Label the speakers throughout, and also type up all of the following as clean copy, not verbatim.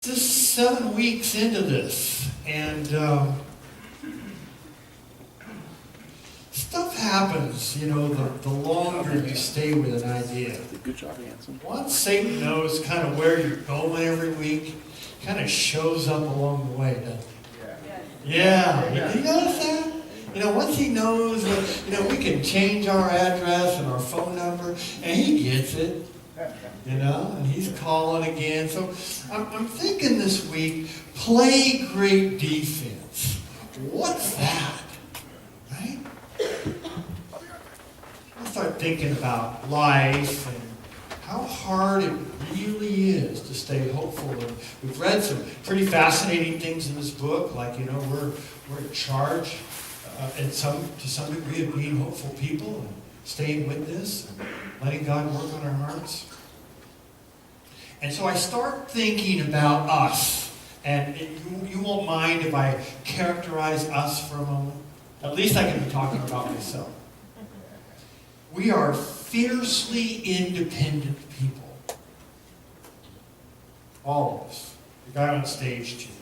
Speaker 1: Just 7 weeks into this, and stuff happens, the longer you stay with an idea.
Speaker 2: Good job, Hanson.
Speaker 1: Once Satan knows kind of where you're going every week, kind of shows up along the way, doesn't he? Yeah. You notice that? Once he knows that, we can change our address and our phone number, and he gets it. And he's calling again. So I'm thinking this week, play great defense. What's that? Right? I start thinking about life and how hard it really is to stay hopeful. And we've read some pretty fascinating things in this book, like, we're in charge to some degree of being hopeful people and staying with this and letting God work on our hearts. And so I start thinking about us. And you won't mind if I characterize us for a moment? At least I can be talking about myself. We are fiercely independent people. All of us. The guy on stage too.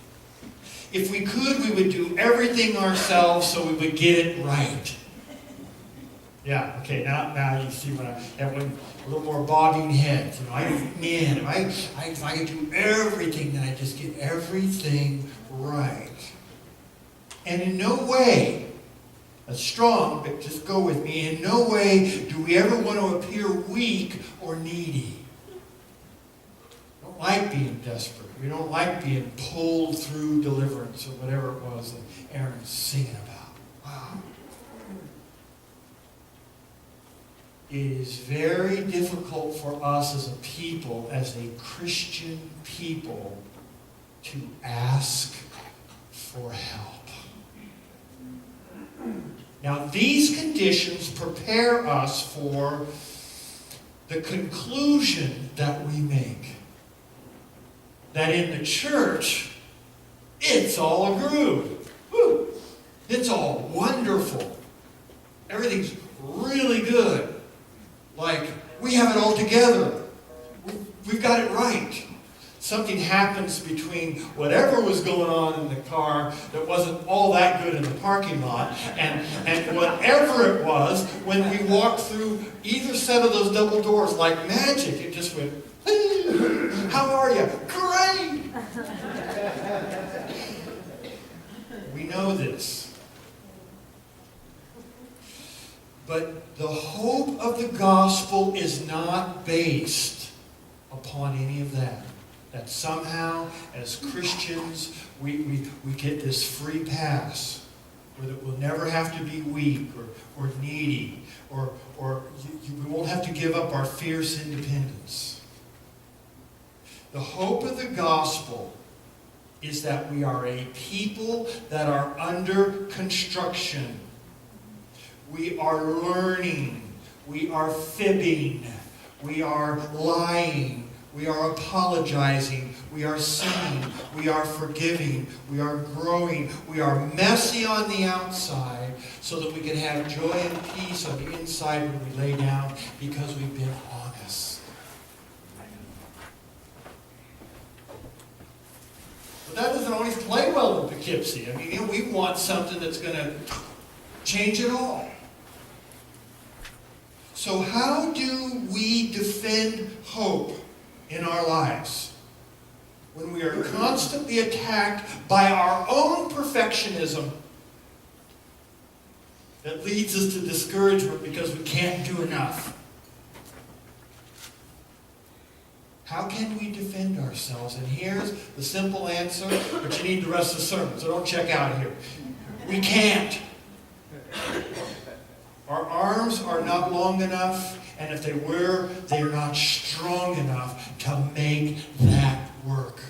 Speaker 1: If we could, we would do everything ourselves so we would get it right. Yeah, okay, now you see when I have a little more bobbing heads. If I could do everything, then I just get everything right. And in no way, that's strong, but just go with me, in no way do we ever want to appear weak or needy. We don't like being desperate. We don't like being pulled through deliverance or whatever it was that Aaron's singing about. Wow. It is very difficult for us as a people, as a Christian people, to ask for help. Now, these conditions prepare us for the conclusion that we make. That in the church, it's all a groove. Woo! It's all wonderful. Everything's really good. Like, we have it all together. We've got it right. Something happens between whatever was going on in the car that wasn't all that good in the parking lot and whatever it was when we walked through either set of those double doors like magic. It just went, how are you? Great! We know this. But the hope of the gospel is not based upon any of that. That somehow, as Christians, we get this free pass, where that we'll never have to be weak or needy, or we won't have to give up our fierce independence. The hope of the gospel is that we are a people that are under construction. We are learning. We are fibbing. We are lying. We are apologizing. We are sinning. We are forgiving. We are growing. We are messy on the outside so that we can have joy and peace on the inside when we lay down because we've been honest. But that doesn't always play well in Poughkeepsie. We want something that's going to change it all. So how do we defend hope in our lives when we are constantly attacked by our own perfectionism that leads us to discouragement because we can't do enough? How can we defend ourselves? And here's the simple answer, but you need the rest of the sermon, so don't check out here. We can't. Our arms are not long enough, and if they were, they are not strong enough to make that work.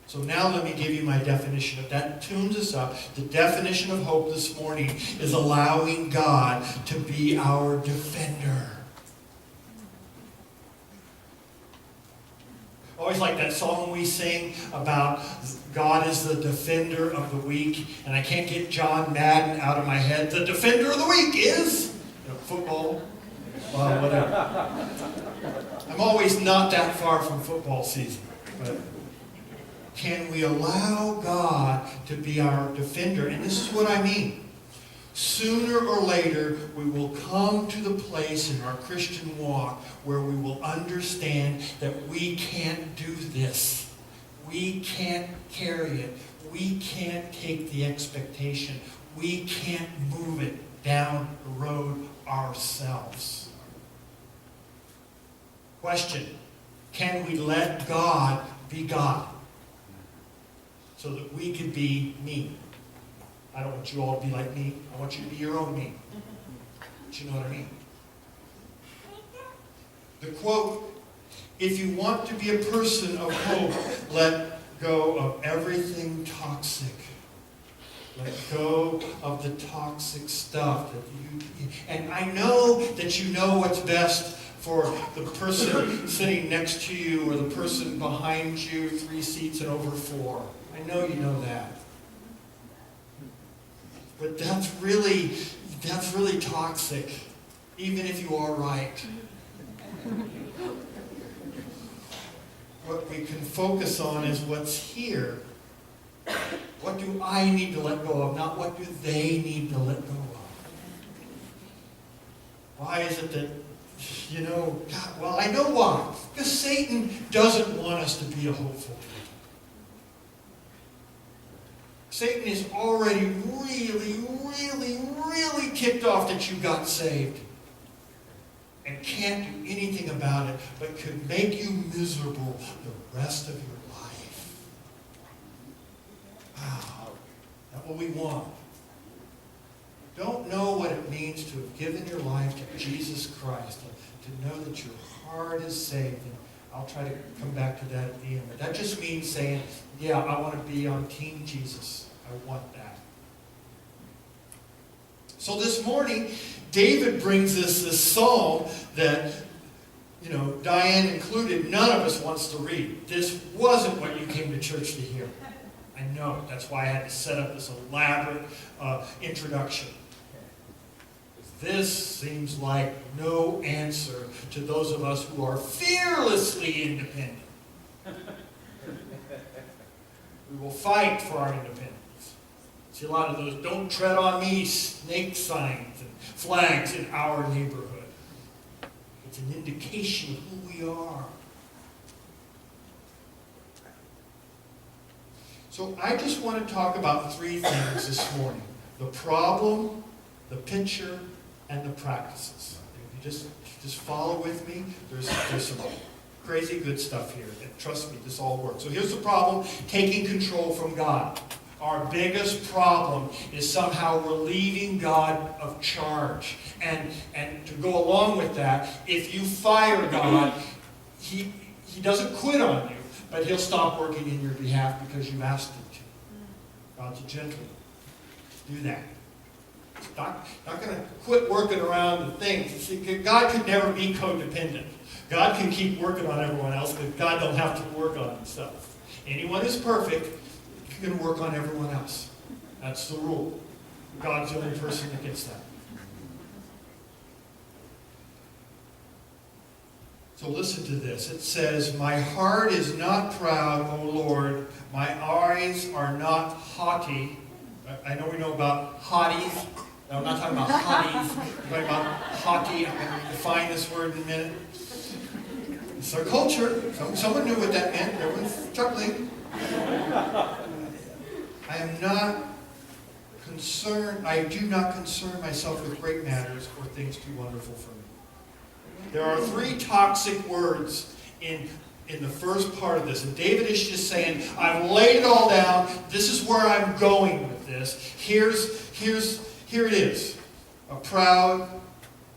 Speaker 1: So now let me give you my definition. If that tunes us up, the definition of hope this morning is allowing God to be our defender. Always like that song we sing about God is the defender of the weak, and I can't get John Madden out of my head. The defender of the week is football, whatever. I'm always not that far from football season. But can we allow God to be our defender? And this is what I mean. Sooner or later, we will come to the place in our Christian walk where we will understand that we can't do this. We can't carry it. We can't take the expectation. We can't move it down the road ourselves. Question: can we let God be God so that we could be me? I don't want you all to be like me. I want you to be your own me. But you know what I mean? The quote, "If you want to be a person of hope, let go of everything toxic. Let go of the toxic stuff that you..." And I know that you know what's best for the person sitting next to you or the person behind you, 3 seats and over 4. I know you know that. But that's really toxic, even if you are right. What we can focus on is what's here. What do I need to let go of, not what do they need to let go of? Why is it that, God, well, I know why. Because Satan doesn't want us to be a hopeful people. Satan is already really ticked off that you got saved and can't do anything about it, but could make you miserable the rest of your life. Wow, that's what we want. Don't know what it means to have given your life to Jesus Christ, to know that your heart is saved. And I'll try to come back to that at the end. But that just means saying, yeah, I want to be on Team Jesus. I want that. So this morning, David brings us this psalm that, Diane included, none of us wants to read. This wasn't what you came to church to hear. I know. That's why I had to set up this elaborate introduction. This seems like no answer to those of us who are fearlessly independent. We will fight for our independence. See a lot of those "don't tread on me" snake signs and flags in our neighborhood. It's an indication of who we are. So I just want to talk about 3 things this morning: the problem, the picture, and the practices. If you just follow with me, there's some crazy good stuff here. And trust me, this all works. So here's the problem: taking control from God. Our biggest problem is somehow relieving God of charge. And to go along with that, if you fire God, He doesn't quit on you, but He'll stop working in your behalf because you asked Him to. God's a gentleman. Do that. He's not going to quit working around the things. See, God could never be codependent. God can keep working on everyone else, but God don't have to work on Himself. Anyone who's perfect can work on everyone else. That's the rule. God's the only person that gets that. So listen to this. It says, "My heart is not proud, O Lord. My eyes are not haughty." I know we know about haughties. No, I'm not talking about hotties. I'm talking about haughty. I'm going to define this word in a minute. It's our culture. Someone knew what that meant. Everyone's chuckling. I am not concerned. I do not concern myself with great matters or things too wonderful for me. There are 3 toxic words in the first part of this. And David is just saying, I've laid it all down. This is where I'm going with this. Here it is. A proud,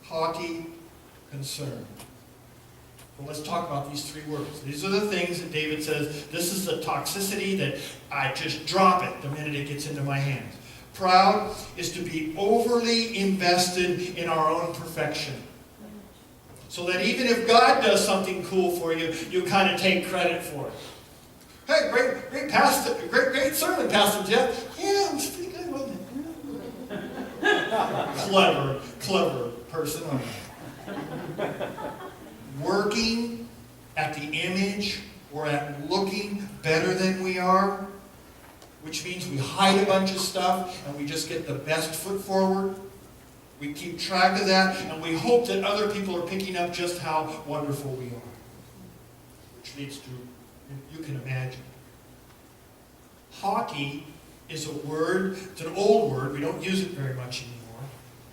Speaker 1: haughty concern. Well, let's talk about these 3 words. These are the things that David says, this is the toxicity that I just drop it the minute it gets into my hands. Proud is to be overly invested in our own perfection. So that even if God does something cool for you, you kind of take credit for it. Hey, great pastor, great sermon, Pastor Jeff. Yeah, it was pretty good, wasn't it? Clever person. Working at the image or at looking better than we are, which means we hide a bunch of stuff and we just get the best foot forward. We keep track of that, and we hope that other people are picking up just how wonderful we are. Which leads to, you can imagine. Hockey is a word, it's an old word, we don't use it very much anymore.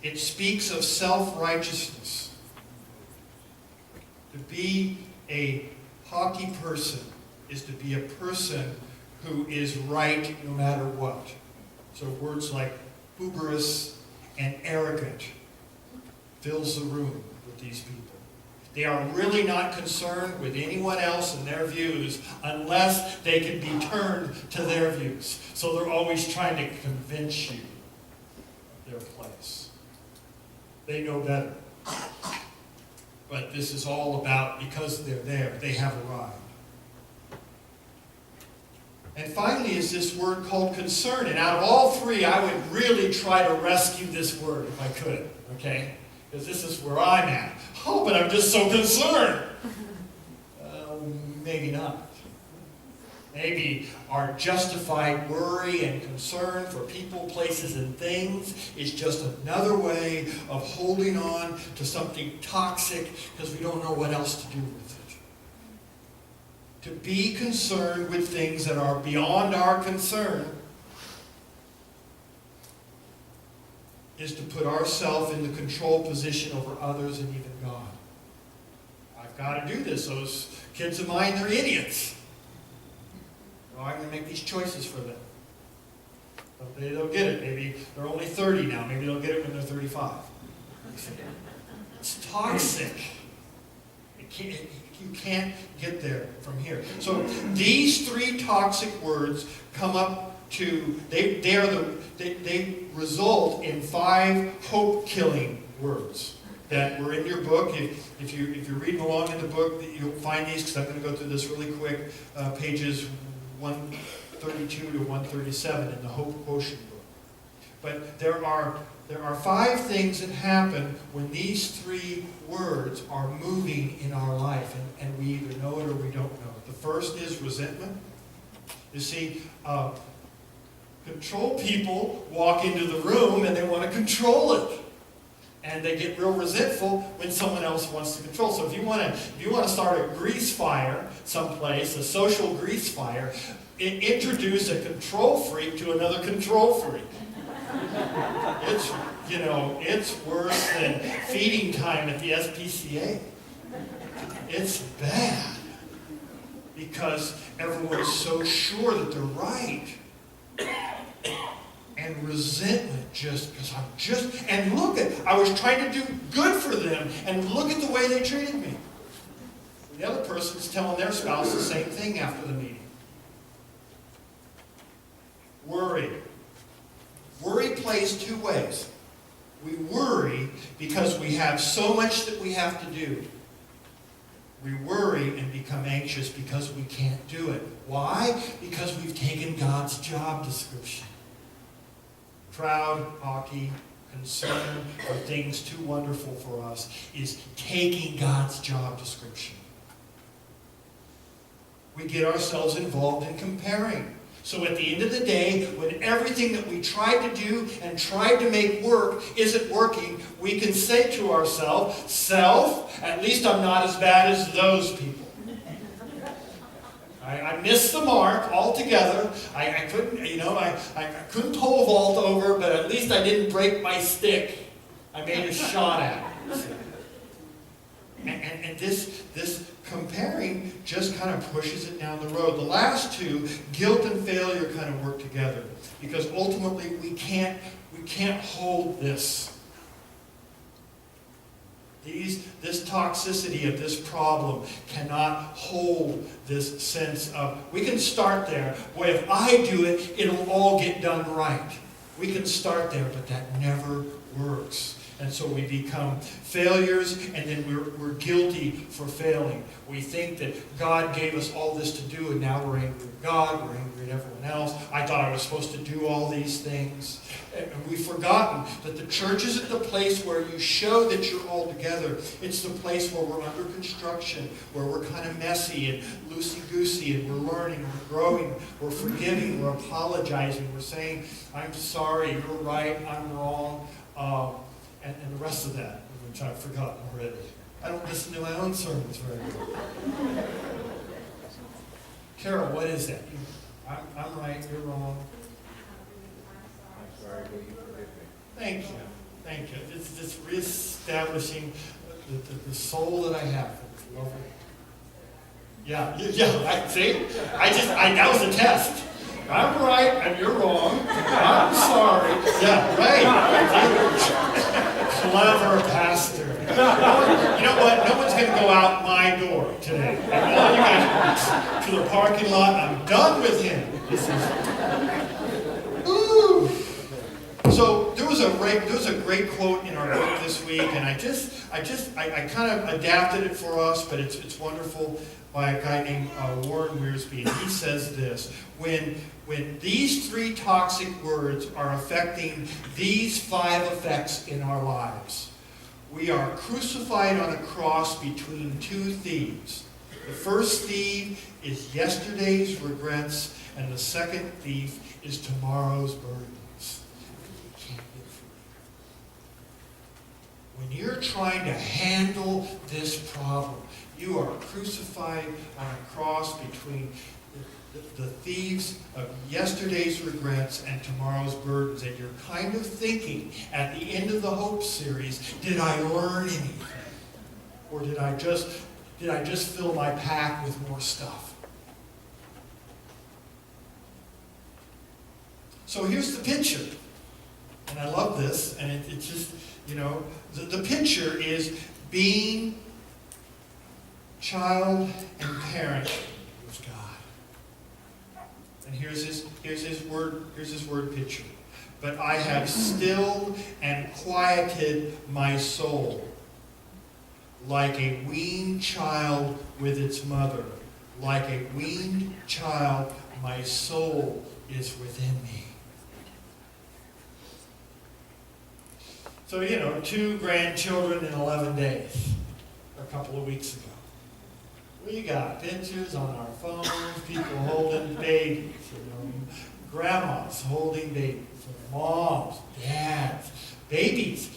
Speaker 1: It speaks of self-righteousness. To be a hockey person is to be a person who is right no matter what. So words like hubris and arrogant fills the room with these people. They are really not concerned with anyone else and their views unless they can be turned to their views. So they're always trying to convince you of their place. They know better. But this is all about, because they're there, they have arrived. And finally is this word called concern. And out of all three, I would really try to rescue this word if I could, okay? Because this is where I'm at. Oh, but I'm just so concerned. Maybe not. Maybe our justified worry and concern for people, places, and things is just another way of holding on to something toxic because we don't know what else to do with it. To be concerned with things that are beyond our concern is to put ourselves in the control position over others and even God. I've got to do this. Those kids of mine, they're idiots. Well, I'm going to make these choices for them. Someday they'll get it. Maybe they're only 30 now. Maybe they'll get it when they're 35. It's toxic. You can't get there from here. So these three toxic words come up to, they result in 5 hope-killing words that were in your book. If you're reading along in the book, you'll find these, because I'm going to go through this really quick, pages 132 to 137 in the Hope Quotient book. But there are 5 things that happen when these 3 words are moving in our life, and we either know it or we don't know it. The first is resentment. You see, control people walk into the room and they want to control it. And they get real resentful when someone else wants to control. So if you want to start a grease fire someplace, a social grease fire, introduce a control freak to another control freak. It's worse than feeding time at the SPCA. It's bad because everyone's so sure that they're right. And resentment and look at, I was trying to do good for them, and look at the way they treated me. The other person's telling their spouse the same thing after the meeting. Worry. Worry plays 2 ways. We worry because we have so much that we have to do. We worry and become anxious because we can't do it. Why? Because we've taken God's job description. Proud, haughty, concern for things too wonderful for us is taking God's job description. We get ourselves involved in comparing. So at the end of the day, when everything that we tried to do and tried to make work isn't working, we can say to ourselves, self, at least I'm not as bad as those people. I missed the mark altogether. I couldn't pole vault over, but at least I didn't break my stick. I made a shot at it. And this comparing just kind of pushes it down the road. The last 2, guilt and failure, kind of work together, because ultimately we can't hold this. This toxicity of this problem cannot hold this sense of, we can start there. Boy, if I do it, it'll all get done right. We can start there, but that never works. And so we become failures, and then we're guilty for failing. We think that God gave us all this to do, and now we're angry at God, we're angry at everyone else. I thought I was supposed to do all these things. And we've forgotten that the church isn't the place where you show that you're all together. It's the place where we're under construction, where we're kind of messy and loosey-goosey, and we're learning, we're growing, we're forgiving, we're apologizing, we're saying, I'm sorry, you're right, I'm wrong, and the rest of that, which I've forgotten already. I don't listen to my own sermons very well. Carol, what is that? I'm right, you're wrong.
Speaker 2: I'm sorry, will you forgive me?
Speaker 1: Thank you. Thank you. It's just reestablishing the soul that I have. It's lovely. Yeah, right. See? That was a test. I'm right and you're wrong. I'm sorry. Yeah, right. Clever pastor. You know what? No one's going to go out my door today. And all you guys to the parking lot. I'm done with him. This is. Ooh. So there was a great quote in our book this week, and I kind of adapted it for us, but it's wonderful, by a guy named Warren Wiersbe, and he says this: when these three toxic words are affecting these five effects in our lives, we are crucified on a cross between two thieves. The first thief is yesterday's regrets, and the second thief is tomorrow's burdens. You can't get free. When you're trying to handle this problem, you are crucified on a cross between the thieves of yesterday's regrets and tomorrow's burdens. And you're kind of thinking at the end of the Hope series, did I learn anything? Or did I just fill my pack with more stuff? So here's the picture. And I love this, and it's just, the picture is being child and parent with God. And here's his word picture. But I have stilled and quieted my soul, like a weaned child with its mother. Like a weaned child, my soul is within me. So, 2 grandchildren in 11 days, a couple of weeks ago. We got pictures on our phones, people holding babies, grandmas holding babies, moms, dads, babies,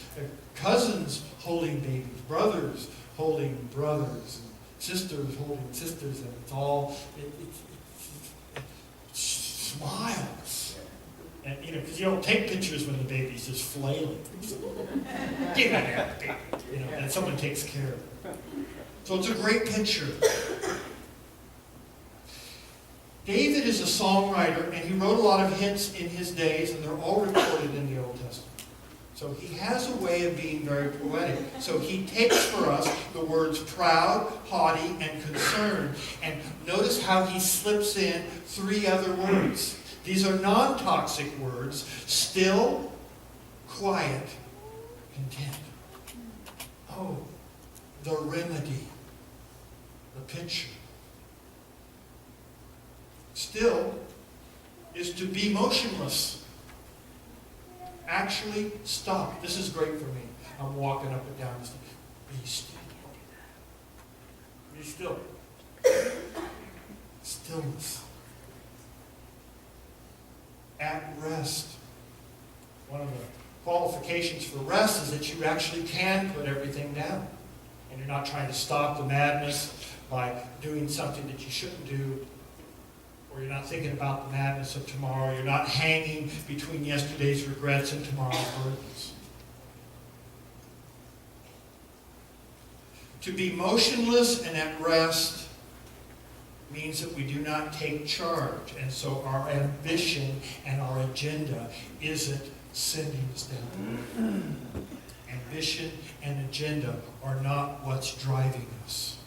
Speaker 1: cousins holding babies, brothers holding brothers, and sisters holding sisters, and it's all, it's smiles. And, because you don't take pictures when the baby's just flailing. Get in there, baby. And someone takes care of it. So it's a great picture. David is a songwriter, and he wrote a lot of hits in his days, and they're all recorded in the Old Testament. So he has a way of being very poetic. So he takes for us the words proud, haughty, and concerned. And notice how he slips in 3 other words. These are non-toxic words: still, quiet, content. Oh, the remedy, the picture. Still is to be motionless. Actually stop. This is great for me. I'm walking up and down the stairs. Be still. Be still. Stillness. At rest. One of the qualifications for rest is that you actually can put everything down. And you're not trying to stop the madness by doing something that you shouldn't do. Or you're not thinking about the madness of tomorrow. You're not hanging between yesterday's regrets and tomorrow's burdens. To be motionless and at rest means that we do not take charge. And so our ambition and our agenda isn't sending us down. Ambition and agenda are not what's driving us.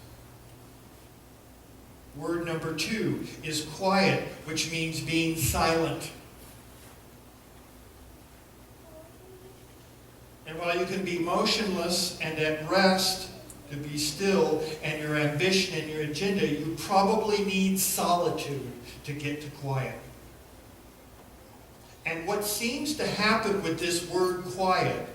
Speaker 1: Word number 2 is quiet, which means being silent. And And while you can be motionless and at rest, to be still, and your ambition and your agenda, you probably need solitude to get to quiet. And what seems to happen with this word quiet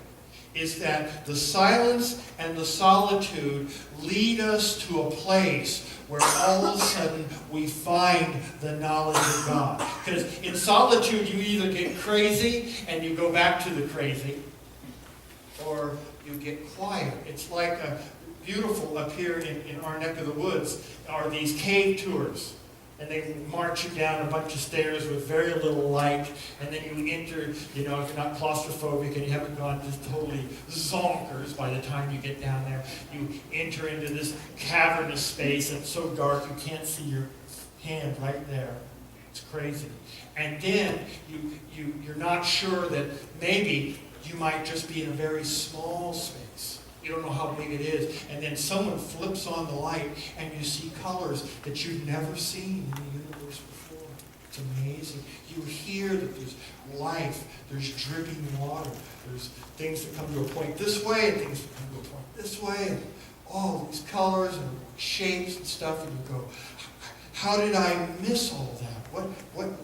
Speaker 1: is that the silence and the solitude lead us to a place where all of a sudden we find the knowledge of God. Because in solitude you either get crazy and you go back to the crazy, or you get quiet. It's like beautiful up here in our neck of the woods are these cave tours. And they march you down a bunch of stairs with very little light, and then you enter, if you're not claustrophobic and you haven't gone just totally zonkers by the time you get down there, you enter into this cavernous space that's so dark you can't see your hand right there. It's crazy. And then you're not sure that maybe you might just be in a very small space. You don't know how big it is. And then someone flips on the light and you see colors that you've never seen in the universe before. It's amazing. You hear that there's life, there's dripping water, there's things that come to a point this way and things that come to a point this way, and all these colors and shapes and stuff, and you go, how did I miss all that?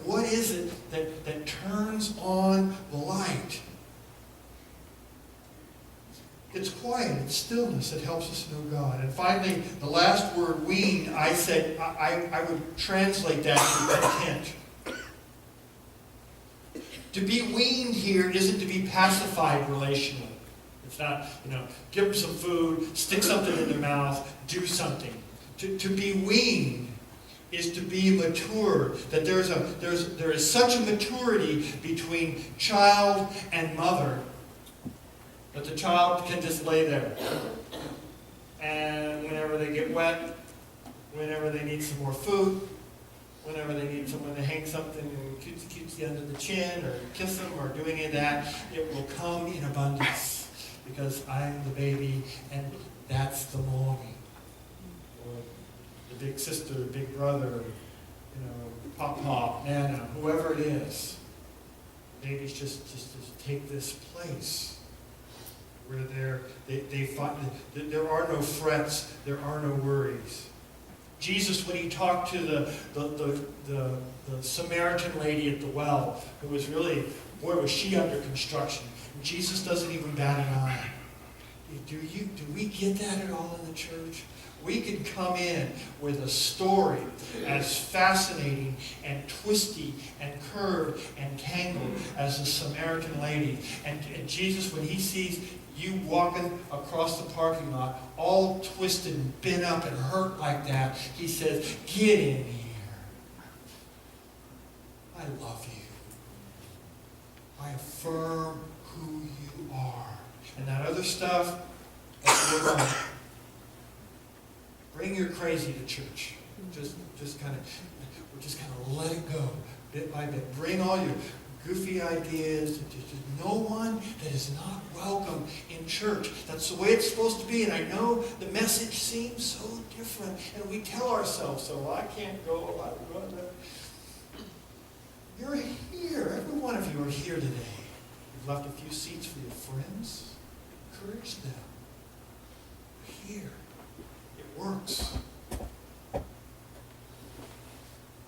Speaker 1: What is it that turns on the light? It's quiet, it's stillness that helps us know God. And finally, the last word, weaned, I said, I would translate that to content. To be weaned here isn't to be pacified relationally. It's not, give them some food, stick something in their mouth, do something. To be weaned is to be mature. That there is such a maturity between child and mother that the child can just lay there. And whenever they get wet, whenever they need some more food, whenever they need someone to hang something and cutesy under the chin or kiss them or do any of that, it will come in abundance because I'm the baby and that's the mommy. Or the big sister, big brother, pop, nana, whoever it is. Babies just take this place where they find that there are no frets, there are no worries. Jesus, when he talked to the Samaritan lady at the well, who was really, boy, was she under construction. Jesus doesn't even bat an eye. Do we get that at all in the church? We can come in with a story as fascinating and twisty and curved and tangled as the Samaritan lady. And Jesus, when he sees you walking across the parking lot, all twisted and bent up and hurt like that, he says, get in here. I love you. I affirm who you are. And that other stuff, that's your own. Bring your crazy to church. Just kind of let it go bit by bit. Bring all your goofy ideas. Just no one that is not welcome in church. That's the way it's supposed to be. And I know the message seems so different. And we tell ourselves so. Well, I can't go. You're here. Every one of you are here today. You've left a few seats for your friends. Encourage them. You're here. It works.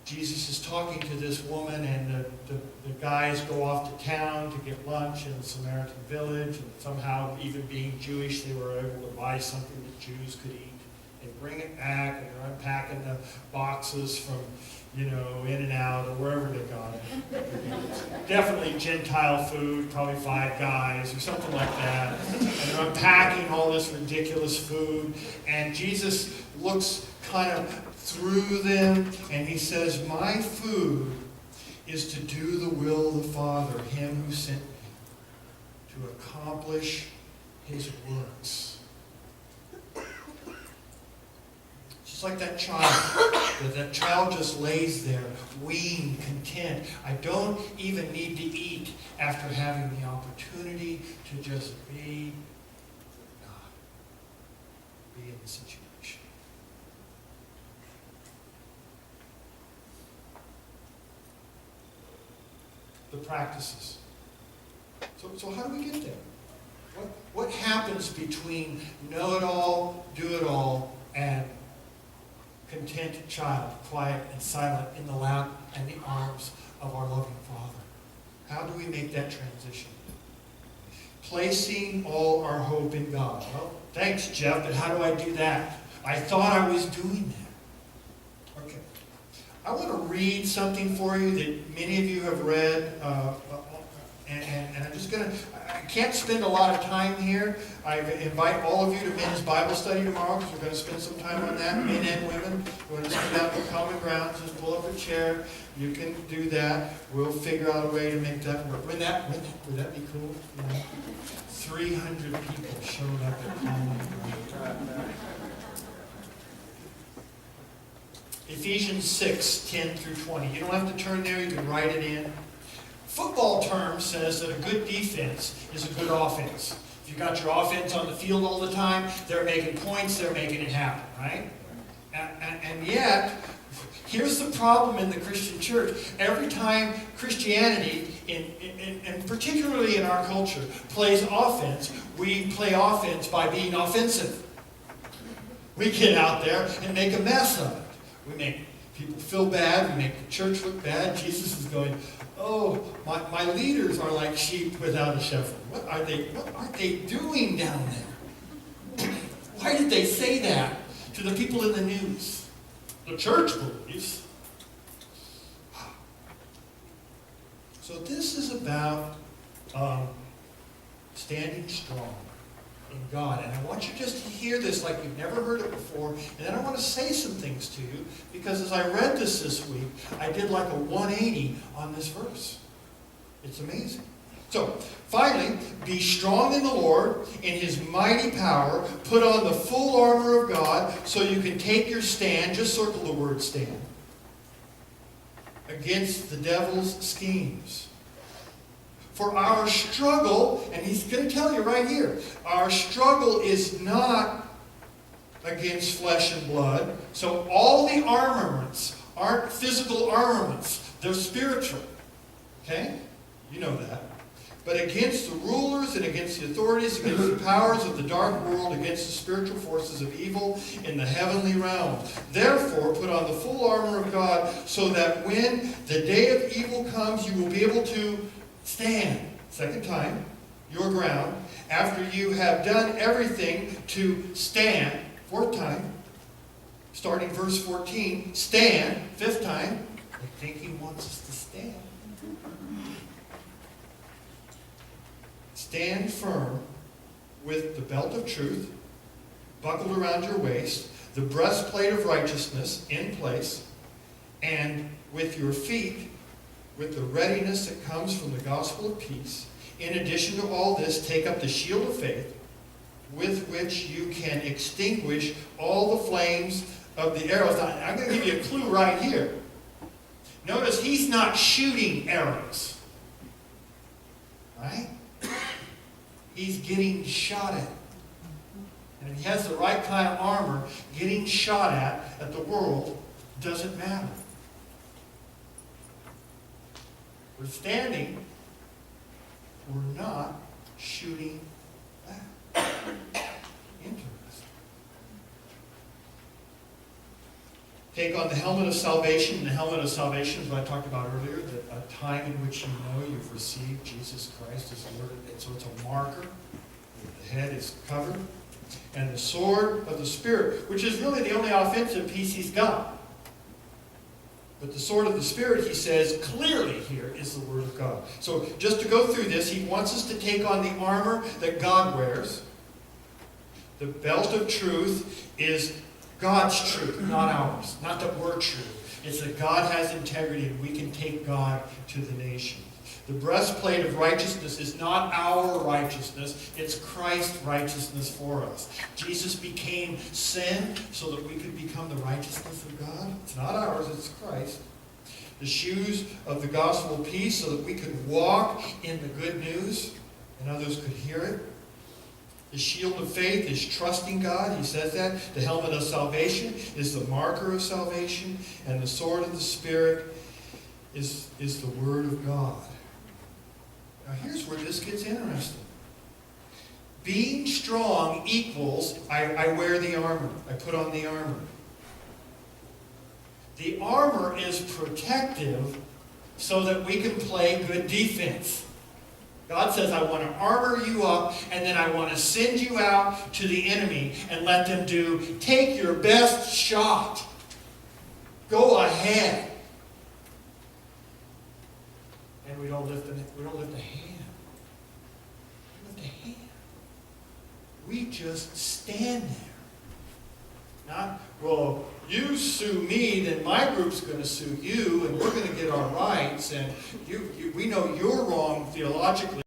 Speaker 1: Jesus is talking to this woman, and the guys go off to town to get lunch in the Samaritan village, and somehow, even being Jewish, they were able to buy something that Jews could eat. They bring it back, and they're unpacking the boxes from, In-N-Out or wherever they got it. Definitely Gentile food, probably Five Guys or something like that. And they're unpacking all this ridiculous food, and Jesus looks kind of through them, and he says, my food is to do the will of the Father, him who sent me, to accomplish his works. Just like that child. That child just lays there, weaned, content. I don't even need to eat after having the opportunity to just be with God. Be in the situation. The practices. So how do we get there? What happens between know-it-all, do-it-all, and content child, quiet and silent in the lap and the arms of our loving Father? How do we make that transition? Placing all our hope in God. Well, thanks, Jeff, but how do I do that? I thought I was doing that. Okay. I want to read something for you that many of you have read, and I'm just going to, I can't spend a lot of time here. I invite all of you to men's Bible study tomorrow because we're going to spend some time on that, men and women. We're going to sit down for common ground, just pull up a chair. You can do that. We'll figure out a way to make that work. Would that be cool? You know? 300 people showed up at common ground. Ephesians 6:10-20. You don't have to turn there. You can write it in. Football term says that a good defense is a good offense. If you got your offense on the field all the time, they're making points, they're making it happen, right? And yet, here's the problem in the Christian church. Every time Christianity, and particularly in our culture, plays offense, we play offense by being offensive. We get out there and make a mess of it. We make people feel bad, we make the church look bad. Jesus is going, oh, my leaders are like sheep without a shepherd. What are they doing down there? Why did they say that to the people in the news? The church believes. So this is about standing strong in God. And I want you just to hear this like you've never heard it before. And then I want to say some things to you, because as I read this week, I did like a 180 on this verse. It's amazing. So, finally, be strong in the Lord, in His mighty power. Put on the full armor of God so you can take your stand. Just circle the word stand. Against the devil's schemes. For our struggle, and he's going to tell you right here, our struggle is not against flesh and blood. So all the armaments aren't physical armaments. They're spiritual. Okay? You know that. But against the rulers and against the authorities, against the powers of the dark world, against the spiritual forces of evil in the heavenly realms. Therefore, put on the full armor of God so that when the day of evil comes, you will be able to stand. Second time, your ground. After you have done everything to stand. Fourth time, starting verse 14, stand. Fifth time, I think He wants us to stand. Stand firm with the belt of truth buckled around your waist, the breastplate of righteousness in place, and with your feet with the readiness that comes from the gospel of peace. In addition to all this, take up the shield of faith, with which you can extinguish all the flames of the arrows. Now, I'm going to give you a clue right here. Notice he's not shooting arrows. Right? He's getting shot at. And if he has the right kind of armor, getting shot at the world doesn't matter. We're standing, we're not shooting back. Interesting. Take on the helmet of salvation. And the helmet of salvation is what I talked about earlier, a time in which you know you've received Jesus Christ as Lord. So it's a marker. The head is covered. And the sword of the Spirit, which is really the only offensive piece he's got. But the sword of the Spirit, he says clearly here, is the Word of God. So just to go through this, he wants us to take on the armor that God wears. The belt of truth is God's truth, not ours. Not that we're true. It's that God has integrity and we can take God to the nations. The breastplate of righteousness is not our righteousness. It's Christ's righteousness for us. Jesus became sin so that we could become the righteousness of God. It's not ours, it's Christ. The shoes of the gospel of peace so that we could walk in the good news and others could hear it. The shield of faith is trusting God. He says that. The helmet of salvation is the marker of salvation. And the sword of the Spirit is the Word of God. Now here's where this gets interesting. Being strong equals, I wear the armor. I put on the armor. The armor is protective so that we can play good defense. God says, I want to armor you up, and then I want to send you out to the enemy and let them take your best shot. Go ahead. And we don't lift a hand. We don't lift a hand. We just stand there. Not, well, you sue me, then my group's going to sue you, and we're going to get our rights, and we know you're wrong theologically.